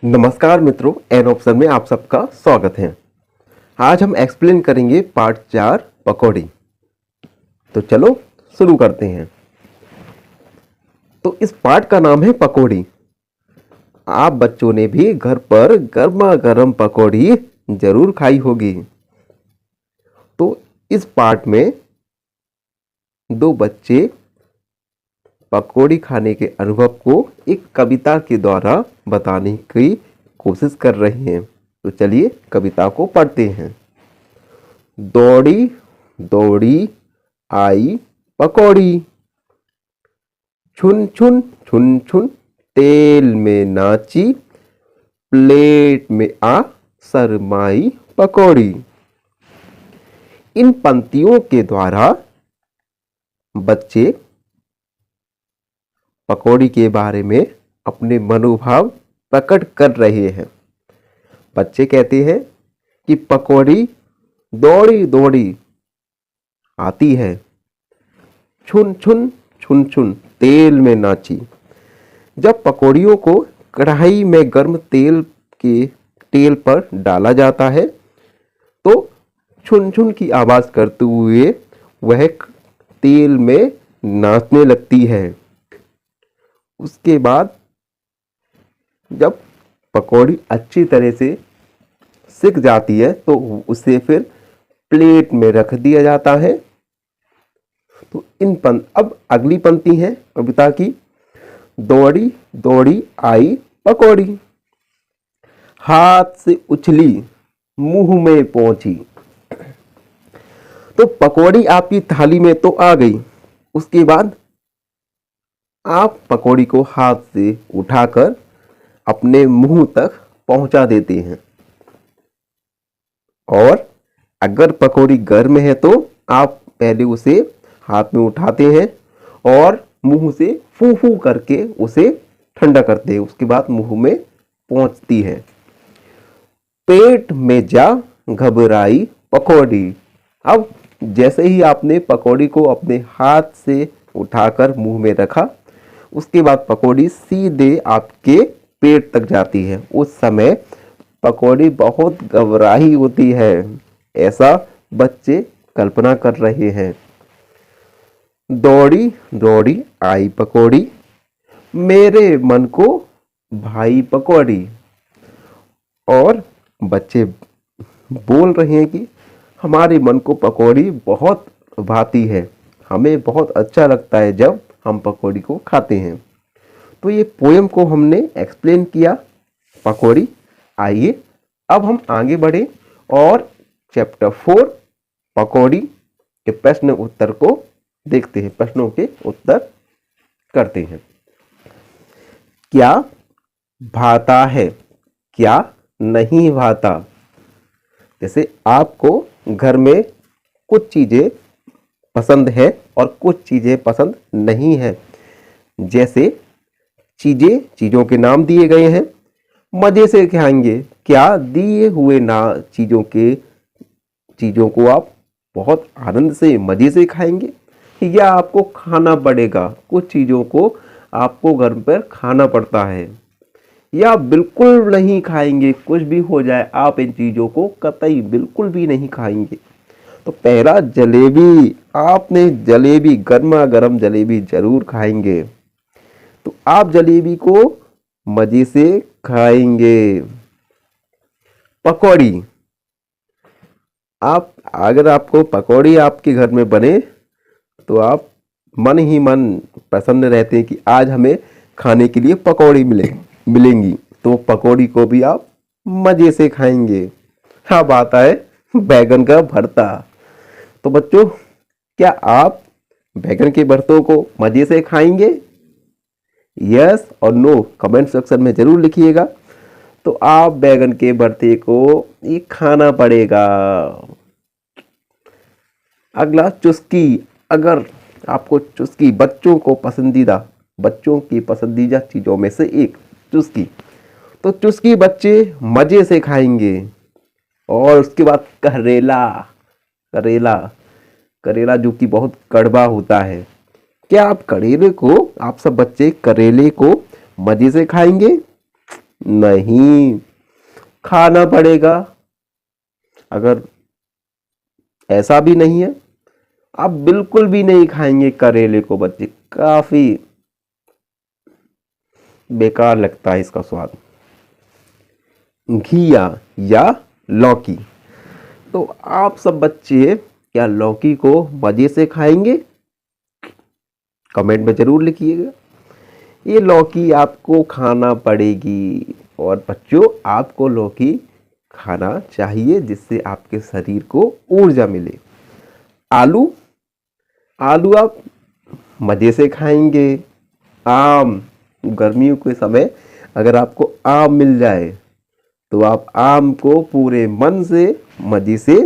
नमस्कार मित्रों, an option में आप सबका स्वागत है। आज हम एक्सप्लेन करेंगे पार्ट 4 पकौड़ी। तो चलो शुरू करते हैं। तो इस पार्ट का नाम है पकौड़ी। आप बच्चों ने भी घर पर गर्मा गर्म पकौड़ी जरूर खाई होगी। तो इस पार्ट में दो बच्चे पकौड़ी खाने के अनुभव को एक कविता के द्वारा बताने की कोशिश कर रहे हैं। तो चलिए कविता को पढ़ते हैं। दौड़ी दौड़ी आई पकौड़ी, छुन छुन छुन छुन तेल में नाची, प्लेट में आ शरमाई पकौड़ी। इन पंक्तियों के द्वारा बच्चे पकौड़ी के बारे में अपने मनोभाव प्रकट कर रहे हैं। बच्चे कहते हैं कि पकौड़ी दौड़ी दौड़ी आती है, छुन छुन छुन छुन तेल में नाची। जब पकौड़ियों को कढ़ाई में गर्म तेल पर डाला जाता है तो छुन छुन की आवाज करते हुए वह तेल में नाचने लगती है। उसके बाद जब पकौड़ी अच्छी तरह से सिक जाती है तो उसे फिर प्लेट में रख दिया जाता है। तो अब अगली पंक्ति है कविता की। दौड़ी दौड़ी आई पकौड़ी, हाथ से उछली मुंह में पहुंची। तो पकौड़ी आपकी थाली में तो आ गई। उसके बाद आप पकौड़ी को हाथ से उठाकर अपने मुंह तक पहुंचा देते हैं। और अगर पकौड़ी गर्म है तो आप पहले उसे हाथ में उठाते हैं और मुंह से फू फू करके उसे ठंडा करते हैं। उसके बाद मुंह में पहुंचती है। पेट में जा घबराई पकौड़ी। अब जैसे ही आपने पकौड़ी को अपने हाथ से उठाकर मुंह में रखा, उसके बाद पकौड़ी सीधे आपके पेट तक जाती है। उस समय पकौड़ी बहुत घबराई होती है, ऐसा बच्चे कल्पना कर रहे हैं। दौड़ी दौड़ी आई पकौड़ी, मेरे मन को भाई पकौड़ी। और बच्चे बोल रहे हैं कि हमारे मन को पकौड़ी बहुत भाती है, हमें बहुत अच्छा लगता है जब हम पकौड़ी को खाते हैं। तो ये पोयम को हमने एक्सप्लेन किया पकौड़ी। आइए अब हम आगे बढ़े और चैप्टर 4 पकौड़ी के प्रश्न उत्तर को देखते हैं। प्रश्नों के उत्तर करते हैं। क्या भाता है, क्या नहीं भाता। जैसे आपको घर में कुछ चीजें पसंद है और कुछ चीजें पसंद नहीं है। जैसे चीजों के नाम दिए गए हैं, मजे से खाएंगे। क्या दिए हुए ना चीजों को आप बहुत आनंद से मजे से खाएंगे, या आपको खाना पड़ेगा। कुछ चीजों को आपको घर पर खाना पड़ता है, या बिल्कुल नहीं खाएंगे। कुछ भी हो जाए आप इन चीजों को कतई बिल्कुल भी नहीं खाएंगे। तो पहला जलेबी, आपने जलेबी गर्मा गर्म जलेबी जरूर खाएंगे। तो आप जलेबी को मजे से खाएंगे। पकौड़ी, अगर आपको पकौड़ी आपके घर में बने तो आप मन ही मन प्रसन्न रहते हैं कि आज हमें खाने के लिए पकौड़ी मिलेंगी। तो पकौड़ी को भी आप मजे से खाएंगे। अब आता है बैगन का भरता। तो बच्चों, क्या आप बैगन के भरतों को मजे से खाएंगे? यस और नो कमेंट सेक्शन में जरूर लिखिएगा। तो आप बैगन के भरते को ये खाना पड़ेगा। अगला चुस्की। अगर आपको चुस्की बच्चों की पसंदीदा चीजों में से एक चुस्की, तो चुस्की बच्चे मजे से खाएंगे। और उसके बाद करेला जो कि बहुत कड़वा होता है। क्या आप सब बच्चे करेले को मजे से खाएंगे? नहीं, खाना पड़ेगा। अगर ऐसा भी नहीं है, आप बिल्कुल भी नहीं खाएंगे करेले को बच्चे, काफी बेकार लगता है इसका स्वाद। घिया या लौकी। तो आप सब बच्चे क्या लौकी को मजे से खाएंगे? कमेंट में जरूर लिखिएगा। ये लौकी आपको खाना पड़ेगी, और बच्चों आपको लौकी खाना चाहिए जिससे आपके शरीर को ऊर्जा मिले। आलू, आलू आप मजे से खाएंगे। आम, गर्मियों के समय अगर आपको आम मिल जाए तो आप आम को पूरे मन से मजे से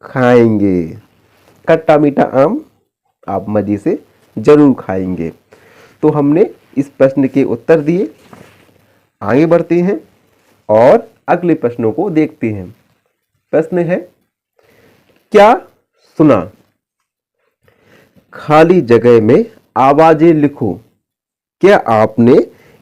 खाएंगे। खट्टा मीठा आम आप मजे से जरूर खाएंगे। तो हमने इस प्रश्न के उत्तर दिए। आगे बढ़ते हैं और अगले प्रश्नों को देखते हैं। प्रश्न है, क्या सुना? खाली जगह में आवाजें लिखो। क्या आपने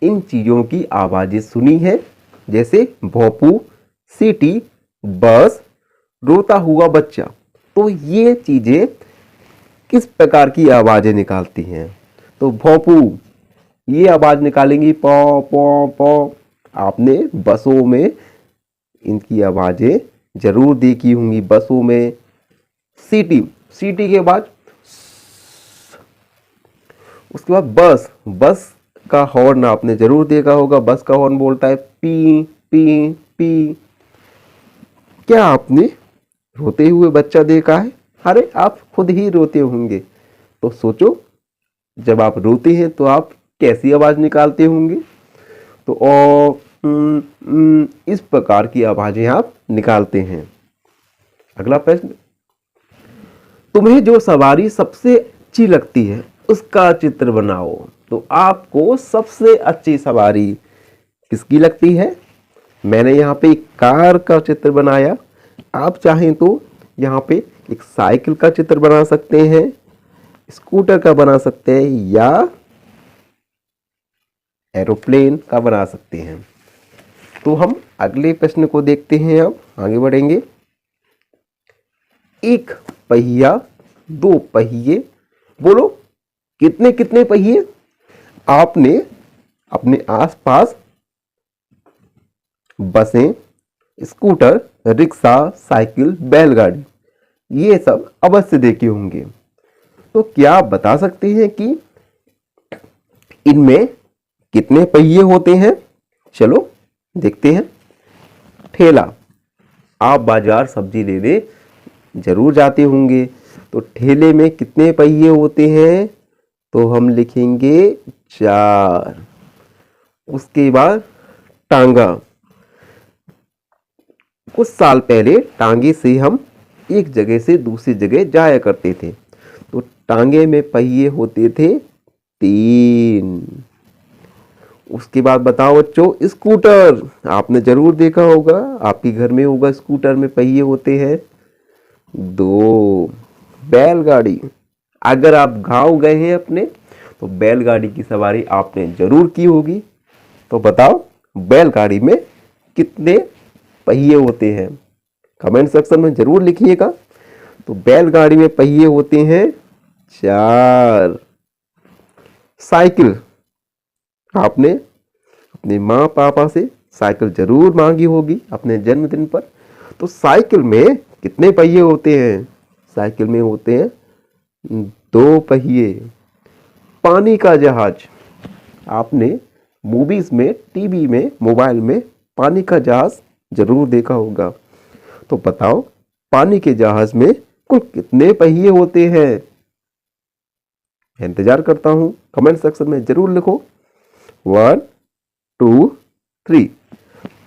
इन चीजों की आवाजें सुनी है? जैसे भोंपू, सीटी, बस, रोता हुआ बच्चा। तो ये चीजें किस प्रकार की आवाजें निकालती हैं? तो भोंपू ये आवाज निकालेंगी, पौ पौ पौ। आपने बसों में इनकी आवाजें जरूर देखी होंगी, बसों में। सीटी, सीटी के बाद उसके बाद बस, बस का हॉर्न आपने जरूर देखा होगा। बस का हॉर्न बोलता है पी पी पी। क्या आपने रोते हुए बच्चा देखा है? अरे आप खुद ही रोते होंगे, तो सोचो जब आप रोते हैं तो आप कैसी आवाज निकालते होंगे? तो इस प्रकार की आवाजें आप निकालते हैं। अगला प्रश्न, तुम्हें जो सवारी सबसे अच्छी लगती है उसका चित्र बनाओ। तो आपको सबसे अच्छी सवारी किसकी लगती है? मैंने यहाँ पे एक कार का चित्र बनाया। आप चाहें तो यहाँ पे एक साइकिल का चित्र बना सकते हैं, स्कूटर का बना सकते हैं, या एरोप्लेन का बना सकते हैं। तो हम अगले प्रश्न को देखते हैं। अब आगे बढ़ेंगे। एक पहिया, दो पहिए, बोलो कितने कितने पहिए? आपने अपने आसपास बसें, स्कूटर, रिक्शा, साइकिल, बैलगाड़ी, ये सब अवश्य देखे होंगे। तो क्या आप बता सकते हैं कि इनमें कितने पहिए होते हैं? चलो देखते हैं। ठेला, आप बाजार सब्जी लेने जरूर जाते होंगे, तो ठेले में कितने पहिए होते हैं? तो हम लिखेंगे 4। उसके बाद टांगा, कुछ साल पहले टांगे से हम एक जगह से दूसरी जगह जाया करते थे, तो टांगे में पहिए होते थे 3। उसके बाद बताओ बच्चों, स्कूटर आपने जरूर देखा होगा, आपके घर में होगा, स्कूटर में पहिए होते हैं 2। बैलगाड़ी, अगर आप गांव गए हैं अपने तो बैलगाड़ी की सवारी आपने जरूर की होगी। तो बताओ बैलगाड़ी में कितने पहिए होते हैं? कमेंट सेक्शन में जरूर लिखिएगा। तो बैलगाड़ी में पहिए होते हैं 4। साइकिल, आपने अपने माँ पापा से साइकिल जरूर मांगी होगी अपने जन्मदिन पर। तो साइकिल में कितने पहिए होते हैं? साइकिल में होते हैं 2 पहिए। पानी का जहाज, आपने मूवीज में, टीवी में, मोबाइल में पानी का जहाज जरूर देखा होगा। तो बताओ पानी के जहाज में कुल कितने पहिए होते हैं? इंतजार करता हूं, कमेंट सेक्शन में जरूर लिखो। 1 2 3।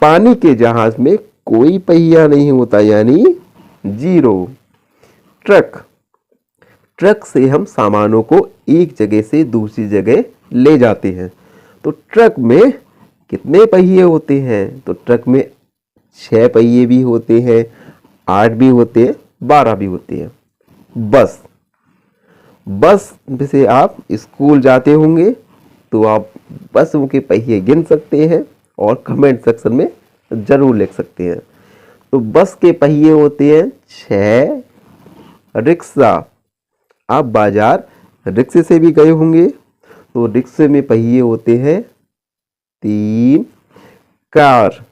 पानी के जहाज में कोई पहिया नहीं होता, यानी 0। ट्रक, ट्रक से हम सामानों को एक जगह से दूसरी जगह ले जाते हैं। तो ट्रक में कितने पहिए होते हैं? तो ट्रक में 6 पहिए भी होते हैं, 8 भी होते हैं, 12 भी होते हैं। बस, बस से आप स्कूल जाते होंगे तो आप बसों के पहिए गिन सकते हैं। और कमेंट सेक्शन में ज़रूर लिख सकते हैं। तो बस के पहिए होते हैं 6, रिक्शा, आप बाजार रिक्शे से भी गए होंगे, तो रिक्शे में पहिए होते हैं 3, कार,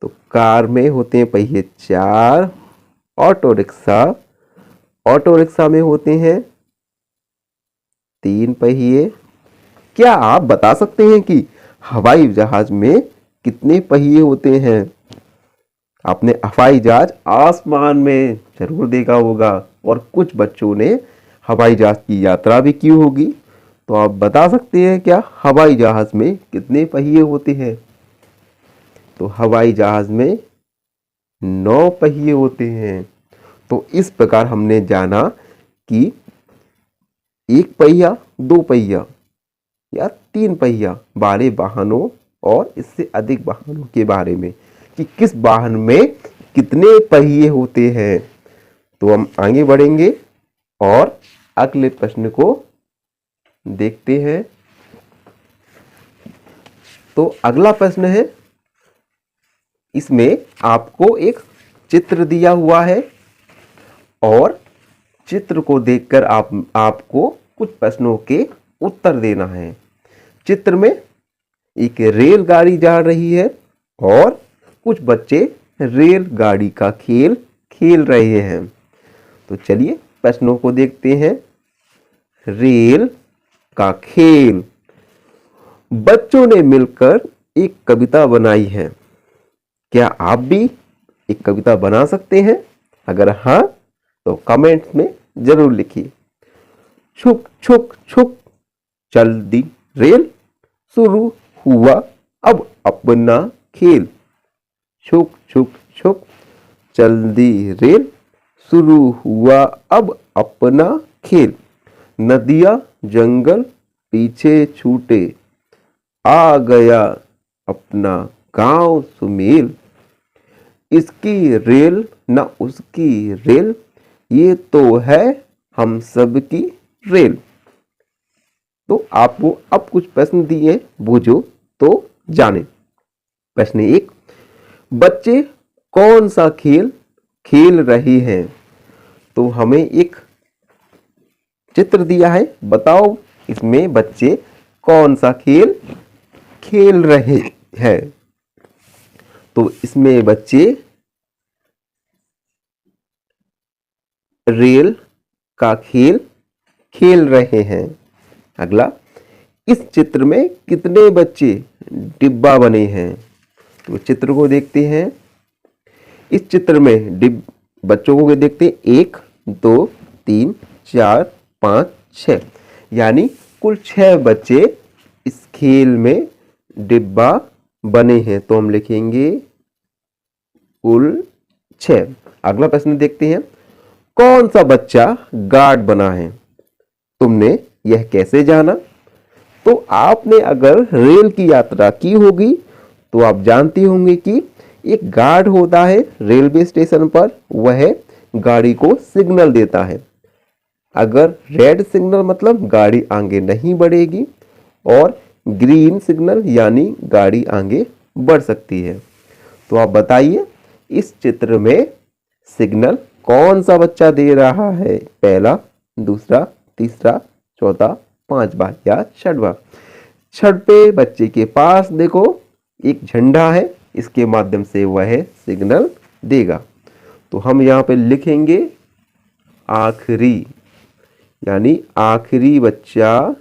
तो कार में होते हैं पहिए 4, ऑटो रिक्शा, ऑटो रिक्शा में होते हैं 3 पहिए। क्या आप बता सकते हैं कि हवाई जहाज में कितने पहिए होते हैं? आपने हवाई जहाज आसमान में जरूर देखा होगा और कुछ बच्चों ने हवाई जहाज की यात्रा भी की होगी। तो आप बता सकते हैं क्या हवाई जहाज में कितने पहिए होते हैं? तो हवाई जहाज में 9 पहिए होते हैं। तो इस प्रकार हमने जाना कि 1 पहिया, 2 पहिया या 3 पहिया वाले वाहनों और इससे अधिक वाहनों के बारे में कि किस वाहन में कितने पहिए होते हैं। तो हम आगे बढ़ेंगे और अगले प्रश्न को देखते हैं। तो अगला प्रश्न है, इसमें आपको एक चित्र दिया हुआ है और चित्र को देखकर आपको कुछ प्रश्नों के उत्तर देना है। चित्र में एक रेलगाड़ी जा रही है और कुछ बच्चे रेलगाड़ी का खेल खेल रहे हैं। तो चलिए प्रश्नों को देखते हैं। रेल का खेल। बच्चों ने मिलकर एक कविता बनाई है। क्या आप भी एक कविता बना सकते हैं? अगर हाँ तो कमेंट्स में जरूर लिखिए। छुक छुक छुक चलती रेल, शुरू हुआ अब अपना खेल। छुक छुक छुक चलती रेल, शुरू हुआ अब अपना खेल। नदियाँ जंगल पीछे छूटे, आ गया अपना गांव सुमेल। इसकी रेल न उसकी रेल, ये तो है हम सब की रेल। तो आपको अब कुछ प्रश्न दिए, बूझो तो जाने। प्रश्न 1, बच्चे कौन सा खेल खेल रहे हैं? तो हमें एक चित्र दिया है, बताओ इसमें बच्चे कौन सा खेल खेल रहे हैं? तो इसमें बच्चे रेल का खेल खेल रहे हैं। अगला, इस चित्र में कितने बच्चे डिब्बा बने हैं? तो चित्र को देखते हैं। इस चित्र में बच्चों को देखते हैं 1, 2, 3, 4, 5, 6, यानी कुल 6 बच्चे इस खेल में डिब्बा बने हैं। तो हम लिखेंगे कुल 6। अगला प्रश्न देखते हैं, कौन सा बच्चा गार्ड बना है? तुमने यह कैसे जाना? तो आपने अगर रेल की यात्रा की होगी तो आप जानते होंगे कि एक गार्ड होता है रेलवे स्टेशन पर, वह गाड़ी को सिग्नल देता है। अगर रेड सिग्नल मतलब गाड़ी आगे नहीं बढ़ेगी और ग्रीन सिग्नल यानी गाड़ी आगे बढ़ सकती है। तो आप बताइए इस चित्र में सिग्नल कौन सा बच्चा दे रहा है? पहला, दूसरा, तीसरा, चौथा, 5वां या 6वां? 6वें बच्चे के पास देखो एक झंडा है, इसके माध्यम से वह सिग्नल देगा। तो हम यहाँ पे लिखेंगे आखिरी, यानी आखिरी बच्चा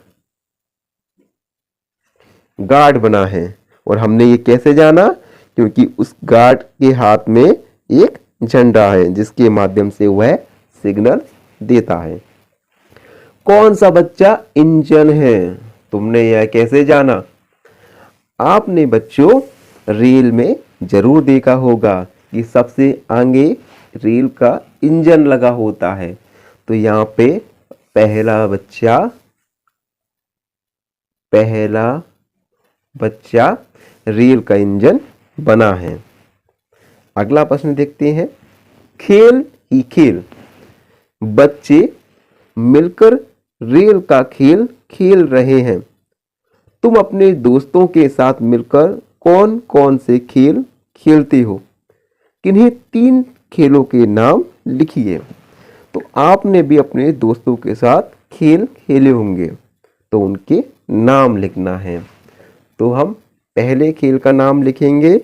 गार्ड बना है। और हमने ये कैसे जाना? क्योंकि उस गार्ड के हाथ में एक झंडा है जिसके माध्यम से वह सिग्नल देता है। कौन सा बच्चा इंजन है? तुमने यह कैसे जाना? आपने बच्चों रेल में जरूर देखा होगा कि सबसे आगे रेल का इंजन लगा होता है। तो यहाँ पे पहला बच्चा रेल का इंजन बना है। अगला प्रश्न देखते हैं, खेल ही खेल। बच्चे मिलकर रेल का खेल खेल रहे हैं। तुम अपने दोस्तों के साथ मिलकर कौन कौन से खेल खेलते हो? किन्हीं 3 खेलों के नाम लिखिए। तो आपने भी अपने दोस्तों के साथ खेल खेले होंगे, तो उनके नाम लिखना है। तो हम पहले खेल का नाम लिखेंगे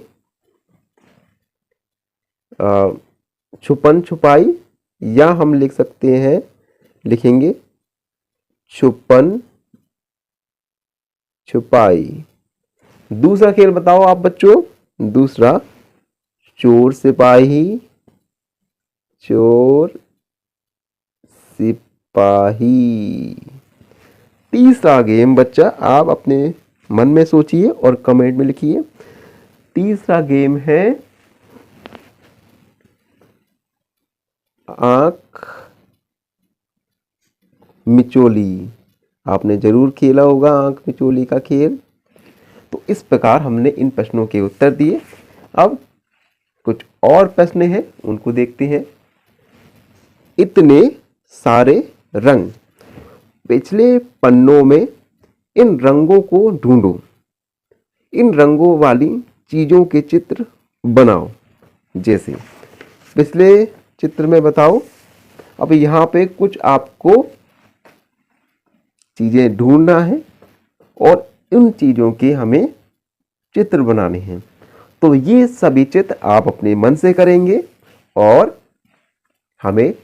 छुपन छुपाई, या हम लिख सकते हैं, लिखेंगे छुपन छुपाई। दूसरा खेल बताओ आप बच्चों। दूसरा चोर सिपाही, चोर सिपाही। तीसरा गेम बच्चा आप अपने मन में सोचिए और कमेंट में लिखिए। तीसरा गेम है आंख मिचोली। आपने जरूर खेला होगा आंख मिचोली का खेल। तो इस प्रकार हमने इन प्रश्नों के उत्तर दिए। अब कुछ और प्रश्न हैं, उनको देखते हैं। इतने सारे रंग, पिछले पन्नों में इन रंगों को ढूंढो, इन रंगों वाली चीजों के चित्र बनाओ। जैसे पिछले चित्र में बताओ। अब यहाँ पे कुछ आपको चीजें ढूंढना है और उन चीजों के हमें चित्र बनाने हैं। तो ये सभी चित्र आप अपने मन से करेंगे और हमें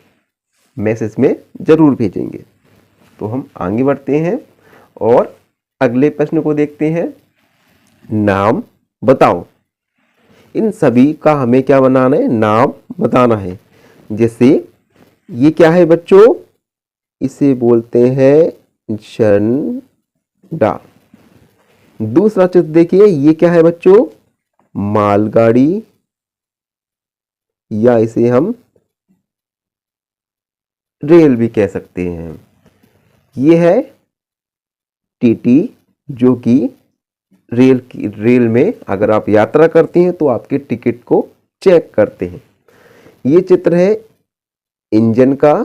मैसेज में जरूर भेजेंगे। तो हम आगे बढ़ते हैं और अगले प्रश्न को देखते हैं। नाम बताओ। इन सभी का हमें क्या बनाना है? नाम बताना है। जैसे ये क्या है बच्चों? इसे बोलते हैं झंडा। दूसरा चित्र देखिए, ये क्या है बच्चों? मालगाड़ी, या इसे हम रेल भी कह सकते हैं। ये है टीटी, जो कि रेल में अगर आप यात्रा करते हैं तो आपके टिकट को चेक करते हैं। ये चित्र है इंजन का,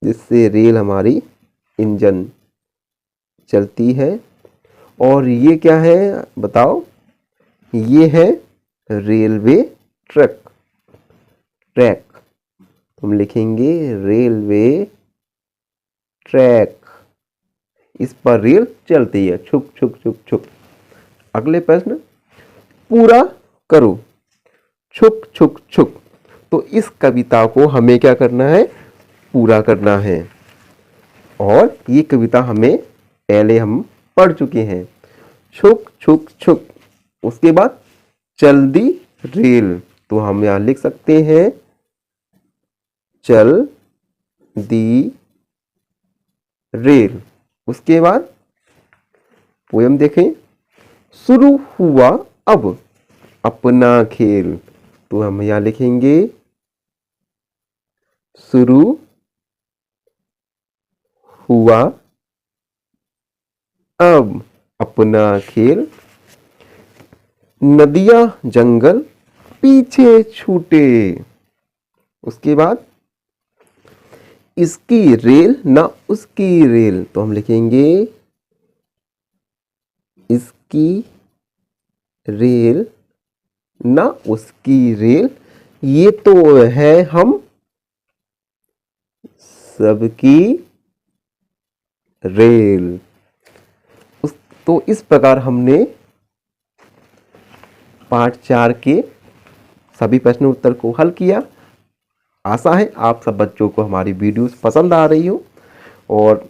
जिससे रेल हमारी इंजन चलती है। और ये क्या है बताओ? ये है रेलवे ट्रैक। हम लिखेंगे रेलवे ट्रैक। इस पर रेल चलती है, छुक छुक छुक छुक। अगले प्रश्न, पूरा करो, छुक छुक छुक। तो इस कविता को हमें क्या करना है? पूरा करना है। और ये कविता हमें पहले हम पढ़ चुके हैं। छुक छुक छुक। उसके बाद चल दी रेल, तो हम यहां लिख सकते हैं चल दी रेल। उसके बाद पोयम देखें। शुरू हुआ अब अपना खेल, तो हम यहां लिखेंगे शुरू हुआ अब अपना खेल। नदियां जंगल पीछे छूटे। उसके बाद इसकी रेल ना उसकी रेल, तो हम लिखेंगे इसकी रेल ना उसकी रेल। ये तो है हम सबकी रेल। तो इस प्रकार हमने पार्ट 4 के सभी प्रश्न उत्तर को हल किया। आशा है आप सब बच्चों को हमारी वीडियोस पसंद आ रही हो, और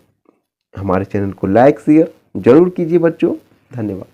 हमारे चैनल को लाइक शेयर जरूर कीजिए बच्चों। धन्यवाद।